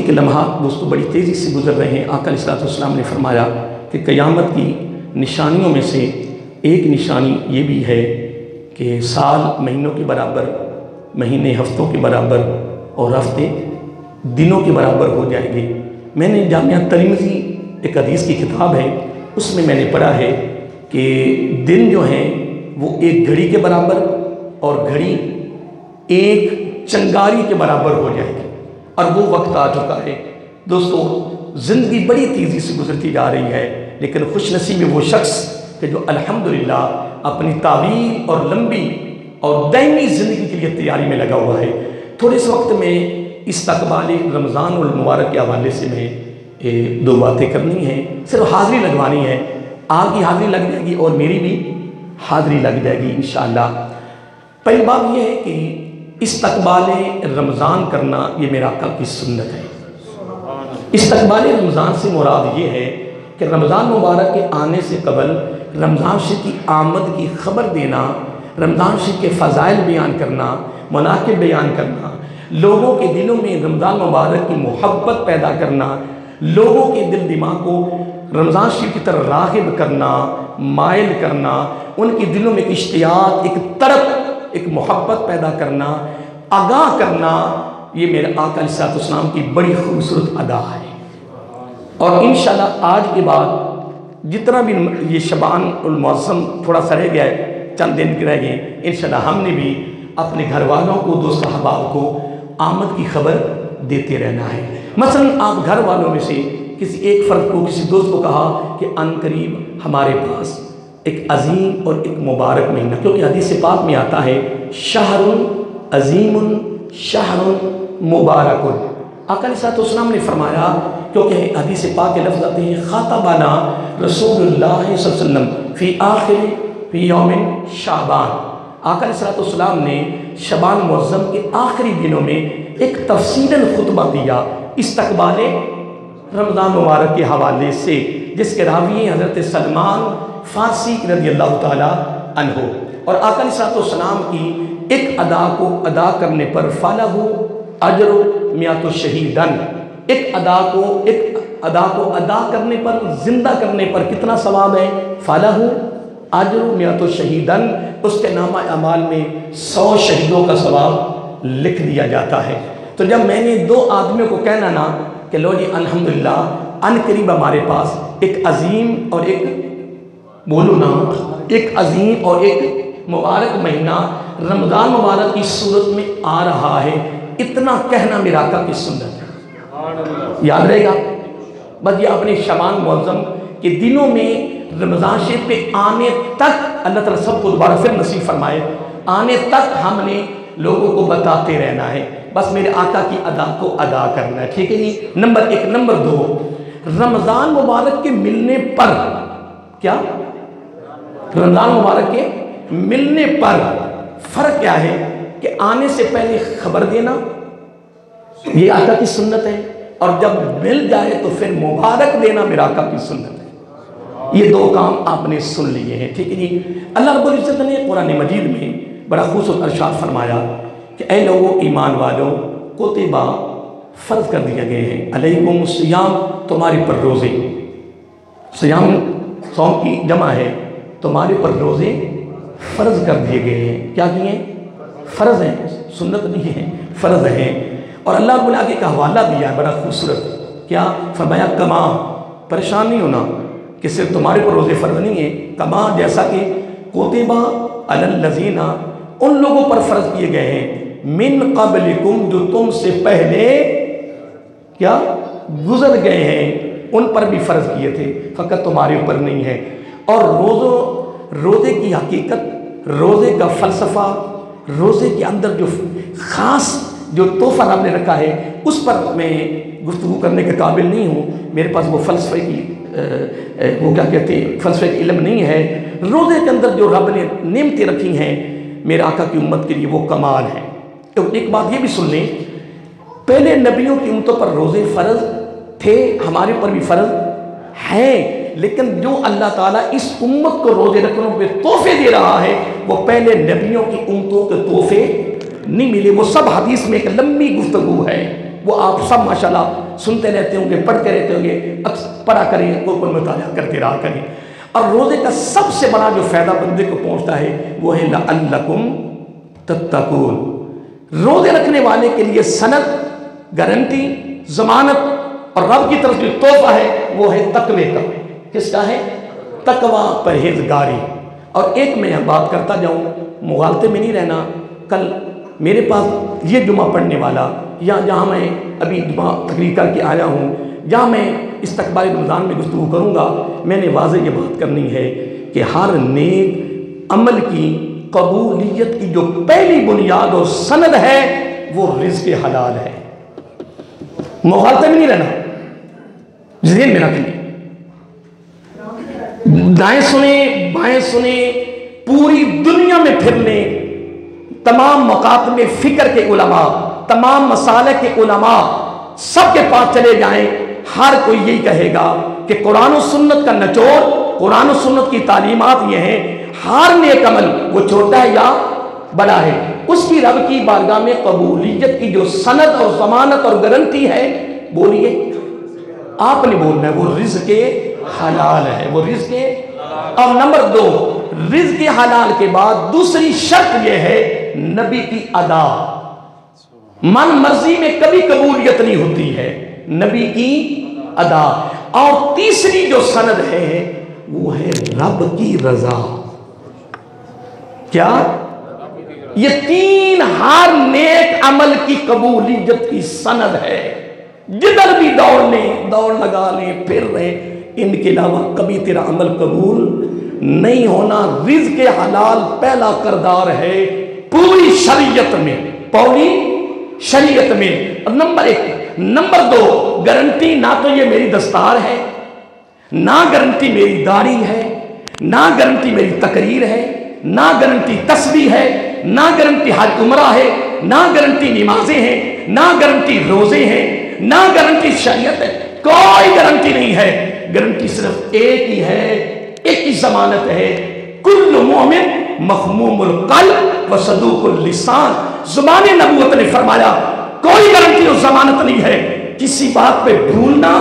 ایک لمحہ دوستو بڑی تیزی سے گزر رہے ہیں۔ آقا علیہ السلام نے فرمایا کہ قیامت کی نشانیوں میں سے ایک نشانی یہ بھی ہے کہ سال مہینوں کے برابر، مہینے ہفتوں کے برابر اور ہفتے دنوں کے برابر ہو جائیں گے۔ میں نے جامعہ ترمذی ایک حدیث کی کتاب ہے، اس میں نے پڑھا ہے کہ دن جو ہیں وہ ایک گھڑی کے برابر اور گھڑی ایک چنگاری کے برابر ہو جائے گی، اور وہ وقت آ چکا ہے۔ دوستو زندگی بڑی تیزی سے گزرتی جا رہی ہے، لیکن خوش نصیب ہے وہ شخص کہ جو الحمدللہ اپنی طویل اور لمبی اور دائمی زندگی کے لیے تیاری میں لگا ہوا ہے۔ تھوڑے سے وقت میں استقبال رمضان المبارک کے حوالے سے میں دو باتیں کرنی ہیں، صرف حاضری لگوانی ہے۔ آپ کی حاضری لگ جائے گی اور میری بھی حاضری لگ جائے گی انشاءاللہ۔ پہلی بات یہ ہے کہ استقبال رمضان کرنا یہ میرا آقا کی سنت ہے۔ استقبال رمضان سے مراد یہ ہے کہ رمضان مبارک کے آنے سے قبل رمضان شریف کی آمد کی خبر دینا، رمضان شریف کے فضائل بیان کرنا، مناقب بیان کرنا، لوگوں کے دلوں میں رمضان مبارک کی محبت پیدا کرنا، لوگوں کے دل دماغ کو رمضان شریف کی طرف راغب کرنا، مائل کرنا، ان کے دلوں میں ایک اشتیاق، ایک طرب، ایک محبت پیدا کرنا، آگاہ کرنا، یہ میرے آقا علیہ السلام کی بڑی خوبصورت ادا ہے۔ اور انشاءاللہ آج کے بعد جتنا بھی یہ شعبان المعظم تھوڑا سا رہ گیا ہے، چند دن رہ گئے، انشاءاللہ ہم نے بھی اپنے گھر والوں کو، دوست احباب کو آمد کی خبر دیتے رہنا ہے۔ مثلا آپ گھر والوں میں سے کسی ایک فرد کو، کسی دوست کو کہا کہ ان قریب ہمارے پاس ایک عظیم اور ایک مبارک مہینہ، کیونکہ حدیث پاک میں آتا ہے شہر عظیم شہر مبارک۔ آقا علیہ السلام نے فرمایا، کیونکہ حدیث پاک کے لفظ آتے ہیں خاطبنا رسول اللہ صلی اللہ علیہ وسلم فی آخر فی یوم شعبان۔ آقا علیہ السلام نے شعبان معظم کے آخری دنوں میں ایک تفصیلاً خطبہ دیا استقبال رمضان مبارک کے حوالے سے، جس کے راوی حضرت سلمان فارسی رضی اللہ تعالی عنہ۔ اور آقا علیہ السلام کی ایک ادا کو ادا کرنے پر فالہ اجر میات الشہیدن، ایک ادا کو ادا کرنے پر، زندہ کرنے پر کتنا ثواب ہے؟ فالہ اجر میات الشہیدن، اس کے نامہ اعمال میں 100 شہیدوں کا ثواب لکھ دیا جاتا ہے۔ تو جب میں نے دو آدمیوں کو کہنا نا کہ لو جی الحمدللہ ان قریب ہمارے پاس ایک عظیم اور ایک بولو نا، ایک عظیم اور ایک مبارک مہینہ رمضان مبارک کی صورت میں آ رہا ہے، اتنا کہنا میرا آقا کی سنت ہے۔ یاد رہے گا بس یہ اپنے شعبان معظم کے دنوں میں رمضان شریف پہ آنے تک اللہ تعالیٰ سب کو دوبارہ پھر نصیب فرمائے، آنے تک ہم نے لوگوں کو بتاتے رہنا ہے، بس میرے آقا کی ادا کو ادا کرنا ہے، ٹھیک ہے جی؟ نمبر 1۔ نمبر 2، رمضان مبارک کے ملنے پر کیا؟ رمضان مبارک کے ملنے پر فرق کیا ہے کہ آنے سے پہلے خبر دینا، یہ آقا کی سنت ہے، اور جب مل جائے تو پھر مبارک دینا میرا آقا کی سنت ہے۔ یہ دو کام آپ نے سن لیے ہیں، ٹھیک ہے جی؟ اللہ رب العزت نے قرآن مجید میں بڑا خوبصورت ارشاد فرمایا کہ اے لوگو ایمان والوں، کتبہ فرض کر دیے گئے ہیں، علیکم الصیام، تمہارے پر روزے، صیام صوم کی جمع ہے، تمہارے پر روزے فرض کر دیے گئے ہیں۔ کیا کیے ہیں؟ فرض ہیں، سنت نہیں ہے، فرض ہیں۔ اور اللہ رب العزت کا حوالہ دیا ہے بڑا خوبصورت، کیا فرمایا؟ کما، پریشان نہیں ہونا کہ صرف تمہارے پر روزے فرض نہیں ہیں، کما جیسا کہ کتبہ علی الذین، ان لوگوں پر فرض کیے گئے ہیں، من قبلکم، جو تم سے پہلے کیا گزر گئے ہیں، ان پر بھی فرض کیے تھے، فقط تمہارے اوپر نہیں ہے۔ اور روزے کی حقیقت، روزے کا فلسفہ، روزے کے اندر جو خاص جو تحفہ آپ نے رکھا ہے، اس پر میں گفتگو کرنے کے قابل نہیں ہوں، میرے پاس وہ فلسفے کی وہ کیا کہتے ہیں فلسفے کا علم نہیں ہے۔ روزے کے اندر جو رب نے نعمتیں رکھی ہیں میرے آقا کی امت کے لیے وہ کمال ہے۔ تو ایک بات یہ بھی سن لیں، پہلے نبیوں کی امتوں پر روزے فرض تھے، ہمارے پر بھی فرض ہیں، لیکن جو اللہ تعالیٰ اس امت کو روزے رکھنے پہ تحفے دے رہا ہے وہ پہلے نبیوں کی امتوں کے تحفے نہیں ملے۔ وہ سب حدیث میں ایک لمبی گفتگو ہے، وہ آپ سب ماشاءاللہ سنتے رہتے ہوں گے، پڑھتے رہتے ہوں گے، پڑھا کریں، کوئی مطالعہ کرتے رہا کریں۔ اور روزے کا سب سے بڑا جو فائدہ بندے کو پہنچتا ہے وہ ہے لعلکم تتقون۔ روزے رکھنے والے کے لیے سند، گارنٹی، ضمانت اور رب کی طرف جو تحفہ ہے وہ ہے تقوی کا۔ کس کا ہے؟ تقوی، پرہیزگاری۔ اور ایک میں بات کرتا جاؤں، مغالطے میں نہیں رہنا۔ کل میرے پاس یہ جمعہ پڑھنے والا، یا جہاں میں ابھی جمعہ تقریر کر کے آیا ہوں، جہاں میں استقبال رمضان میں گفتگو کروں گا، میں نے واضح یہ بات کرنی ہے کہ ہر نیک عمل کی قبولیت کی جو پہلی بنیاد اور سند ہے وہ رزق حلال ہے۔ مغالطے میں نہیں رہنا، ذہن میں رکھیں۔ دائیں سنیں، بائیں سنیں، پوری دنیا میں پھر لیں، تمام مقاطب فکر کے علماء، تمام مسالک کے علماء سب کے پاس چلے جائیں، ہر کوئی یہی کہے گا کہ قرآن و سنت کا نچوڑ، قرآن و سنت کی تعلیمات یہ ہیں، ہر نیک عمل وہ چھوٹا ہے یا بڑا ہے، اس کی رب کی بارگاہ میں قبولیت کی جو سند اور ضمانت اور گارنٹی ہے، بولیے آپ نے بولنا ہے، وہ رزق حلال ہے، وہ رزق۔ اور نمبر 2، رزق حلال کے بعد دوسری شرط یہ ہے نبی کی ادا۔ من مرضی میں کبھی قبولیت نہیں ہوتی ہے، نبی کی ادا۔ اور تیسری جو سند ہے وہ ہے رب کی رضا۔ کیا؟ یہ تین ہر نیک عمل کی قبولیت کی سند ہے۔ جدھر بھی دوڑ لیں، دوڑ لگا لیں، پھر رہے، ان کے علاوہ کبھی تیرا عمل قبول نہیں ہونا۔ رزق حلال پہلا کردار ہے پوری شریعت میں، پوری شریعت میں۔ اور نمبر 1، نمبر 2، گارنٹی نہ تو یہ میری دستار ہے، نہ گارنٹی میری داڑھی ہے، نہ گارنٹی میری تقریر ہے، نہ گارنٹی تسبیح ہے، نہ گارنٹی حج عمرہ ہے، نہ گارنٹی نمازیں ہیں، نہ گارنٹی روزے ہیں، نہ گارنٹی شریعت ہے، کوئی گارنٹی نہیں ہے۔ گارنٹی صرف ایک ہی ہے، ایک ہی ضمانت ہے، کل مومن مخموم القلب و صدوق اللسان۔ زبان نبوت نے فرمایا کوئی گارنٹی اور ضمانت نہیں ہے، کسی بات پہ بھولنا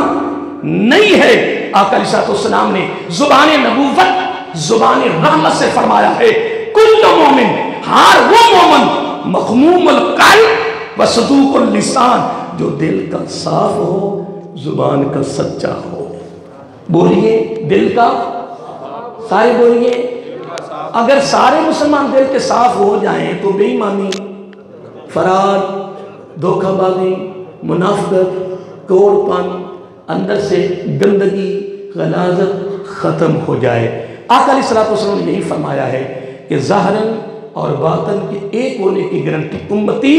نہیں ہے۔ آقا علیہ السلام نے زبان نبوت، زبان رحمت سے فرمایا ہے کل مومن، ہر وہ مومن مخموم القلب و صدوق اللسان، جو دل کا صاف ہو، زبان کا سچا ہو۔ بولیے دل کا، سارے بولیے۔ اگر سارے مسلمان دل کے صاف ہو جائیں تو بے ایمانی، فراد، دھوکہ بازی، منافقت، کوڑ پن، اندر سے گندگی، غلاظت ختم ہو جائے۔ آقا علیہ السلام نے یہی فرمایا ہے کہ ظاہراً اور باطن کے ایک ہونے کی گارنٹی امتی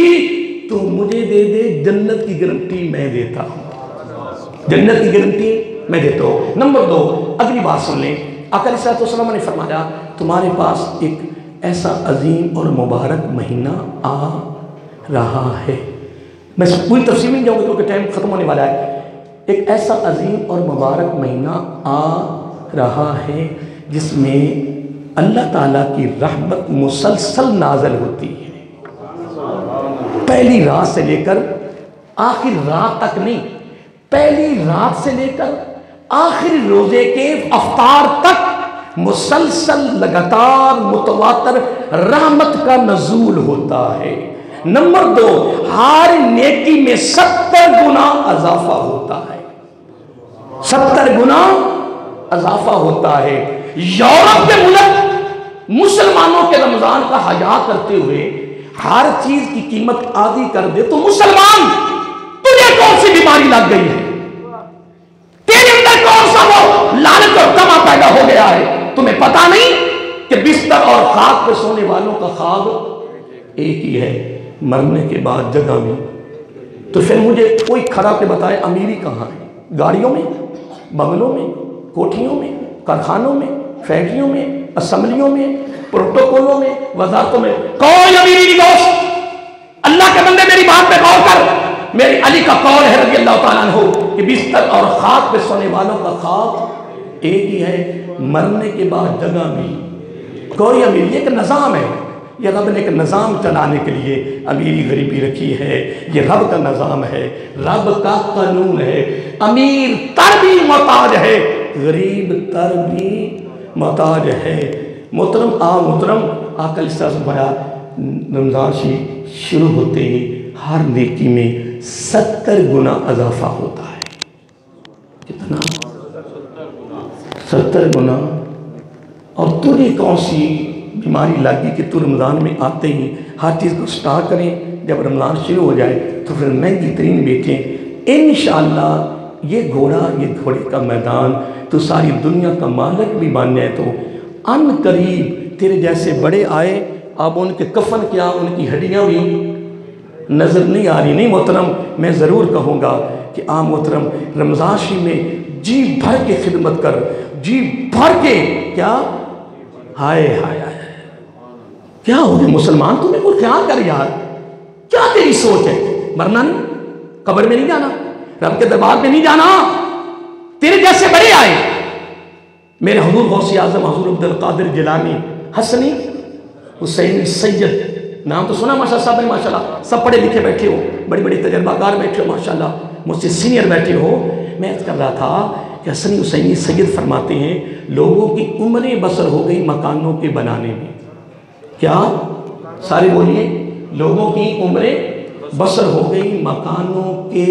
تو مجھے دے دے، جنت کی گارنٹی میں دیتا ہوں، جنت کی گارنٹی میں دیتا ہوں۔ نمبر 2، اگلی بات سن لیں۔ آقا علیہ السلام نے فرمایا تمہارے پاس ایک ایسا عظیم اور مبارک مہینہ آ رہا ہے۔ میں پوری تفصیل میں نہیں جاؤں گا کیونکہ ٹائم ختم ہونے والا ہے۔ ایک ایسا عظیم اور مبارک مہینہ آ رہا ہے جس میں اللہ تعالیٰ کی رحمت مسلسل نازل ہوتی ہے، پہلی رات سے لے کر آخر رات تک نہیں، پہلی رات سے لے کر آخر روزے کے افطار تک مسلسل لگاتار متواتر رحمت کا نزول ہوتا ہے۔ نمبر 2، ہر نیکی میں 70 گنا اضافہ ہوتا ہے، 70 گنا اضافہ ہوتا ہے۔ یورپ کے ملک مسلمانوں کے رمضان کا حیا کرتے ہوئے ہر چیز کی قیمت آدھی کر دے تو مسلمان تجھے کون سی بیماری لگ گئی ہے؟ تیرے اندر کون سا وہ لعنت اور طمع پیدا ہو گیا ہے؟ تمہیں پتا نہیں کہ بستر اور خاک پہ سونے والوں کا خواب ایک ہی ہے، مرنے کے بعد جگہ میں۔ تو پھر مجھے کوئی کھڑا کے بتائے امیری کہاں ہے؟ گاڑیوں میں، بنگلوں میں، کوٹھیوں میں، کارخانوں میں، فیکٹریوں میں، اسمبلیوں میں، پروٹوکولوں میں، وزارتوں میں کوئی امیری نہیں دوست۔ اللہ کے بندے میری بات پہ غور کر، میری علی کا قول ہے رضی اللہ تعالیٰ عنہ کہ بستر اور خاک پہ سونے والوں کا خواب ایک ہی ہے، مرنے کے بعد جگہ بھی۔ کوئی امیر، یہ ایک نظام ہے، یہ رب نے ایک نظام چلانے کے لیے امیری غریبی رکھی ہے، یہ رب کا نظام ہے، رب کا قانون ہے۔ امیر تر بھی محتاج ہے، غریب تر بھی محتاج ہے۔ محترم آقا علیہ السلام رمضان شروع ہوتے ہی ہر نیکی میں 70 گنا اضافہ ہوتا ہے۔ کتنا؟ 70 گنا۔ اور تجھے کون سی بیماری لگی کہ تو رمضان میں آتے ہی ہر چیز کو سٹارٹ کریں، جب رمضان شروع ہو جائے تو پھر مہنگی ترین بیچیں؟ انشاءاللہ یہ گھوڑے کا میدان تو ساری دنیا کا مالک بھی بن جائے تو ان قریب تیرے جیسے بڑے آئے، اب ان کے کفن کیا ان کی ہڈیاں بھی نظر نہیں آ رہی۔ نہیں محترم، میں ضرور کہوں گا کہ محترم رمضان شریف میں جی بھر کے خدمت کر، جی بھر کے۔ کیا ہائے ہائے ہائے، کیا ہو گئے مسلمان؟ تمہیں کوئی خیال کر یار، کیا تیری سوچ ہے؟ مرنا نہیں، قبر میں نہیں جانا، رب کے دربار میں نہیں جانا؟ تیرے جیسے بڑے آئے، میرے حضور غوث اعظم حضور عبدالقادر جیلانی حسنی حسینی سید، نام تو سنا ماشاءاللہ صاحب نے، ماشاءاللہ سب پڑھے لکھے بیٹھے ہو، بڑی بڑی تجربہ کار بیٹھے ہو، ماشاءاللہ مجھ سے سینئر بیٹھے ہو۔ میں عرض کر رہا تھا کہ حسنی حسینی سید فرماتے ہیں لوگوں کی عمریں بسر ہو گئی مکانوں کے بنانے میں۔ کیا؟ سارے بولیے، لوگوں کی عمریں بسر ہو گئی مکانوں کے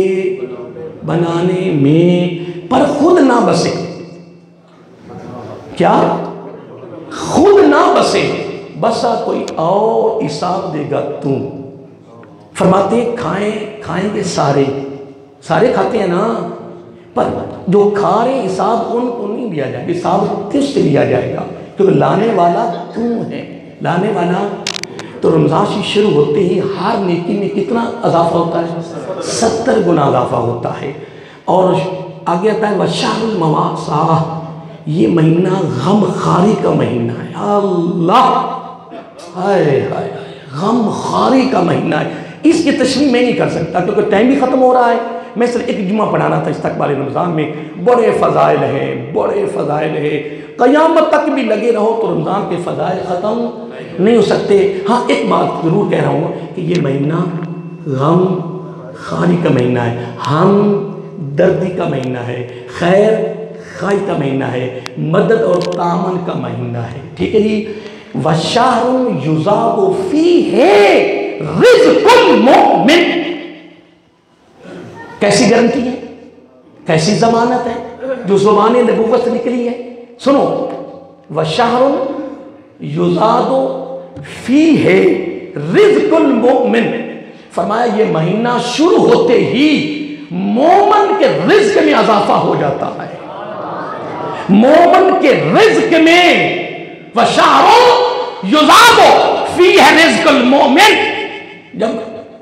بنانے میں، پر خود نہ بسے۔ کیا؟ خود نہ بسے، بسا کوئی اور حساب دے گا تم۔ فرماتے ہیں کھائیں گے سارے کھاتے ہیں نا، پر جو کھا رہے حساب ان کو نہیں دیا جائے گا، حساب کس سے لیا جائے گا؟ کیونکہ لانے والا تم ہے، لانے والا۔ تو رمضان شروع ہوتے ہی ہر نیکی میں کتنا اضافہ ہوتا ہے؟ 70 گنا اضافہ ہوتا ہے۔ اور آگے آتا ہے وَشَهْرُ الْمَوَاسَاةِ، یہ مہینہ غم خاری کا مہینہ ہے۔ اللہ ہائے ہائے، غم خاری کا مہینہ ہے۔ اس کی تشریح میں نہیں کر سکتا کیونکہ ٹائم بھی ختم ہو رہا ہے۔ میں صرف ایک جمعہ پڑھانا تھا استقبال رمضان میں، بڑے فضائل ہیں، قیامت تک بھی لگے رہو تو رمضان کے فضائل ختم نہیں ہو سکتے۔ ہاں ایک بات ضرور کہہ رہا ہوں کہ یہ مہینہ غم خاری کا مہینہ ہے، ہم دردی کا مہینہ ہے، خیر خائی کا مہینہ ہے، مدد اور تعاون کا مہینہ ہے۔ ٹھیک ہے جی؟ وَشَهْرٌ يُزَاقُ فِيهِ رِزْقُ الْمُؤْمِنِ، کیسی گارنٹی ہے، کیسی ضمانت ہے جو زبان نبوت سے نکلی ہے؟ سنو، وَشَهْرٌ يُزَاقُ فِيهِ رِزْقُ الْمُؤْمِنِ، فرمایا یہ مہینہ شروع ہوتے ہی مومن کے رزق میں اضافہ ہو جاتا ہے، مومن کے رزق میں۔ وَشَهْرٌ يُزَاقُ فِيهِ رِزْقُ الْمُؤْمِنِ، جب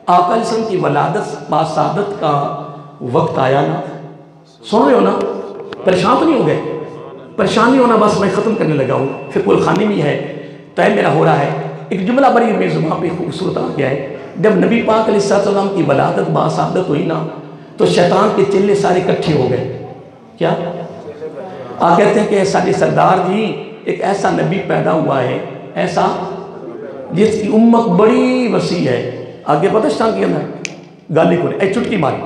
آقا علیہ السلام کی ولادت باسعادت کا وقت آیا نا، سن رہے ہو نا؟ پریشان تو نہیں ہو گئے؟ پریشان نہیں ہونا، بس میں ختم کرنے لگا ہوں، پھر کوئی خانے بھی ہے طے میرا ہو رہا ہے۔ ایک جملہ بڑی میری زبان پہ خوبصورت آ گیا ہے، جب نبی پاک علیہ السلام کی ولادت باسعادت ہوئی نا تو شیطان کے چلے سارے اکٹھے ہو گئے۔ کیا؟ کہتے ہیں کہ سارے سردار جی ایک ایسا نبی پیدا ہوا ہے، ایسا جس کی امت بڑی وسیع ہے۔ آگے پتہ شیطان کی کہنا ہے گالی کو نہیں، چٹکی ماری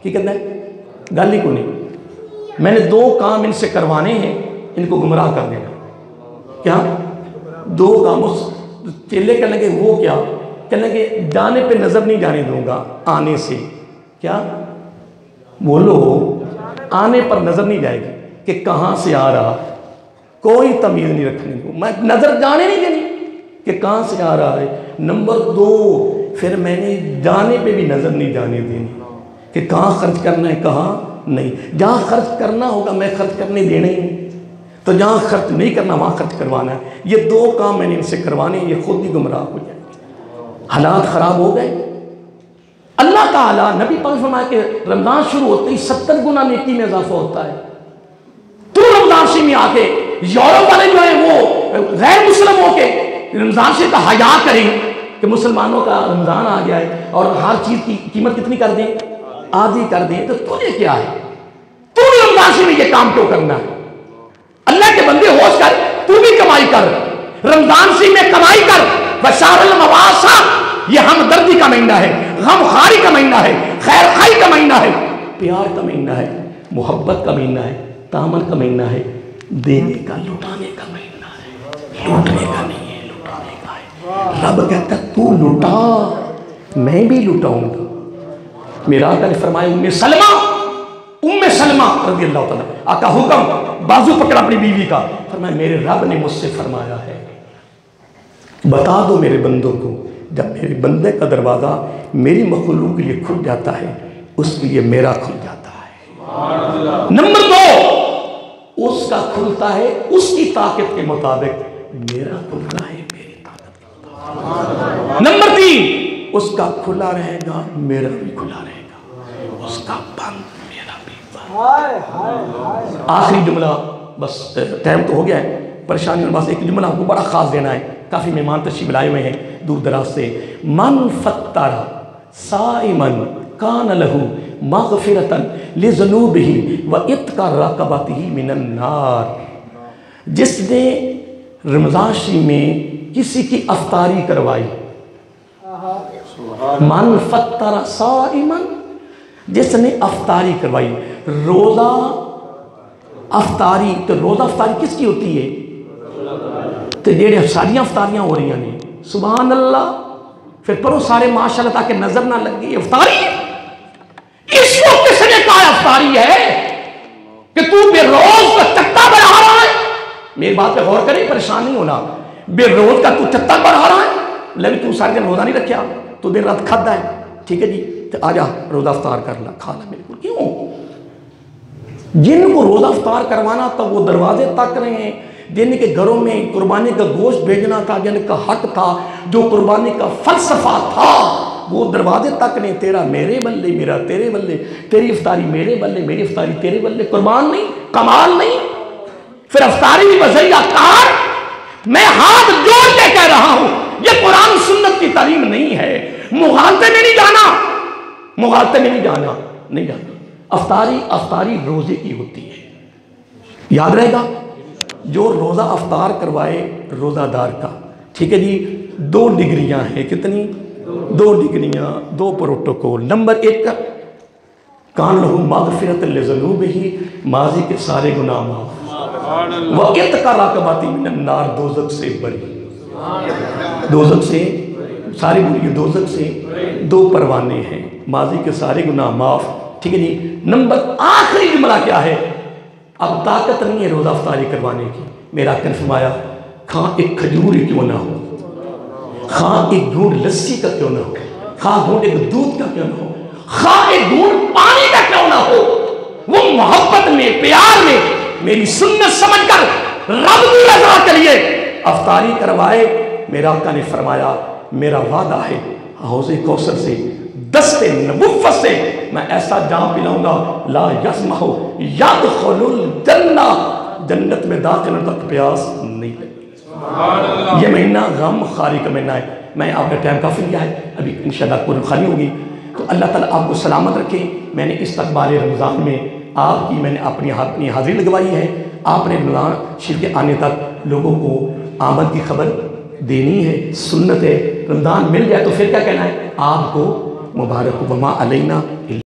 کی کہنا ہے گالی کو نہیں، میں نے 2 کام ان سے کروانے ہیں، ان کو گمراہ کر دینا۔ کیا 2 کام؟ اس چیلے کہنے لگے وہ کیا؟ کہنے لگے جانے پہ نظر نہیں جانے دوں گا آنے سے۔ کیا بولو؟ آنے پر نظر نہیں جائے گی کہ کہاں سے آ رہا، کوئی تمیز نہیں رکھنے کو، میں نظر جانے نہیں دینی کہ کہاں سے آ رہا ہے۔ نمبر 2، پھر میں نے جانے پہ بھی نظر نہیں جانے دینی کہ کہاں خرچ کرنا ہے کہاں نہیں۔ جہاں خرچ کرنا ہوگا میں خرچ کرنے دینا ہی نہیں، تو جہاں خرچ نہیں کرنا وہاں خرچ کروانا ہے۔ یہ 2 کام میں نے ان سے کروانے، یہ خود بھی گمراہ ہو جائے۔ حالات خراب ہو گئے۔ اللہ تعالیٰ نبی پاک فرمایا کہ رمضان شروع ہوتے ہی 70 گنا نیکی میں اضافہ ہوتا ہے۔ تو رمضان شریف میں آ کے یورپ والے جو ہیں وہ غیر مسلم ہو کے رمضان شریف کا حیا کریں کہ مسلمانوں کا رمضان آ گیا ہے اور ہر چیز کی قیمت کتنی کر دیں؟ آدھی کر دیں۔ تو تجھے کیا ہے؟ تو رمضان شریف میں یہ کام کیوں کرنا ہے؟ اللہ کے بندے ہوش کر، تو بھی کمائی کر، رمضان شریف میں کمائی کر، فشار المواسا، یہ ہمدردی کا مہینہ ہے، غم خاری کا مہینہ ہے، خیر خائی کا مہینہ ہے، پیار کا مہینہ ہے، محبت کا مہینہ ہے، تامن کا مہینہ ہے، دینے کا لٹانے کا مہینہ ہے، لوٹنے کا نہیں ہے، لٹانے کا ہے۔ رب کہتا ہے تو لٹا میں بھی لٹاؤں گا۔ میرا آقا نے فرمایا ام سلمہ رضی اللہ تعالیٰ، آقا حکم بازو پکڑا اپنی بیوی کا، فرمایا میرے رب نے مجھ سے فرمایا ہے بتا دو میرے بندوں کو، جب میرے بندے کا دروازہ میری مخلوق کے لیے کھل جاتا ہے اس کے لیے میرا کھل جاتا ہے۔ نمبر 2، اس کا کھلتا ہے اس کی طاقت کے مطابق، میرا کھلتا ہے میری طاقت کے مطابق۔ نمبر 3، اس کا کھلا رہے گا میرا بھی کھلا رہے گا، اس کا بند میرا بھی بند۔ آخری جملہ، بس ٹائم تو ہو گیا ہے، پریشانی میں بس ایک جملہ آپ کو بڑا خاص دینا ہے، کافی مہمان تشریف لائے ہوئے ہیں دور دراز سے۔ من فطر صائما کان لہ مغفرۃ لذنوبہ وعتق رقبتہ من النار، جس نے رمضان شریف میں کسی کی افطاری کروائی، من فطر صائما، جس نے افطاری کروائی، روزہ افطاری، تو روزہ افطاری کس کی ہوتی ہے؟ تو جیڑے ساریاں افطاریاں ہو رہی ہیں، سبحان اللہ، پھر پڑھو سارے ماشاءاللہ تاکہ نظر نہ لگ گئی افطاری ہے۔ اس کو کس نے کہا افطاری ہے کہ تو بے روز کا چٹا بڑھا رہا ہے؟ میری بات پہ غور کریں، پریشان نہیں ہونا، بے روز کا تو چٹا بڑھا رہا ہے، لیکن تو سارے دن روزہ نہیں رکھیا، تو دن رات کھاتا ہے، ٹھیک ہے جی، تو آجا روزہ افطار کر لا، کھا لا بالکل۔ کیوں؟ جن کو روزہ افطار کروانا تھا وہ دروازے تک رہے ہیں، جن کے گھروں میں قربانی کا گوشت بھیجنا تھا، جن کا حق تھا، جو قربانی کا فلسفہ تھا، وہ دروازے تک نہیں۔ تیرا میرے بلے، میرا تیرے بلے، تیری افطاری میرے بلے، میری افطاری تیرے بلے، قربان نہیں، کمال نہیں۔ پھر افطاری بھی وزیہ کار، میں ہاتھ جوڑ کے کہہ رہا ہوں یہ قرآن سنت کی تعلیم نہیں ہے، مغالطے میں نہیں جانا، مغالطے میں نہیں جانا، نہیں جانا۔ افطاری روزے کی ہوتی ہے، یاد رہے گا، جو روزہ افطار کروائے روزہ دار کا، ٹھیک ہے جی۔ 2 ڈگریاں ہیں، کتنی؟ 2 ڈگریاں، 2 پروٹوکول۔ نمبر 1، کان لہو مغفرۃ لذنوبہ، ماضی کے سارے گناہ معاف، وعتق رقبتہ من النار، دوزخ سے بری، دوزخ سے ساری بری، دوزخ سے 2 پروانے ہیں، ماضی کے سارے گناہ معاف، ٹھیک ہے جی۔ نمبر آخری جملہ کیا ہے؟ اب طاقت نہیں ہے روزہ افطاری کروانے کی، میرا آقا نے فرمایا خواہ ایک کھجور ہی کیوں نہ ہو، خواہ ایک گھونٹ لسی کا کیوں نہ ہو، خواہ گھونٹ ایک دودھ کا کیوں نہ ہو، خواہ ایک گھونٹ پانی کا کیوں نہ ہو، وہ محبت میں، پیار میں میری سنت سمجھ کر رب کی رضا کے لیے افطاری کروائے۔ میرا آقا نے فرمایا میرا وعدہ ہے حوض کوثر سے، دست نبوت سے میں ایسا جام پلاؤں گا، لا یسمح یدخل الجنہ، جنت میں داخل ہونے تک پیاس نہیں لگی۔ یہ مہینہ غم خاری کا مہینہ ہے۔ میں آپ کا ٹائم کافی لیا ہے، ابھی انشاءاللہ قرآن خانی ہوگی، تو اللہ تعالیٰ آپ کو سلامت رکھے۔ میں نے استقبال رمضان میں آپ کی میں نے اپنی حاضری لگوائی ہے، آپ نے رمضان شریف کے آنے تک لوگوں کو آمد کی خبر دینی ہے، سنت ہے۔ رمضان مل جائے تو پھر کیا کہنا ہے؟ آپ کو مبارک وما علینا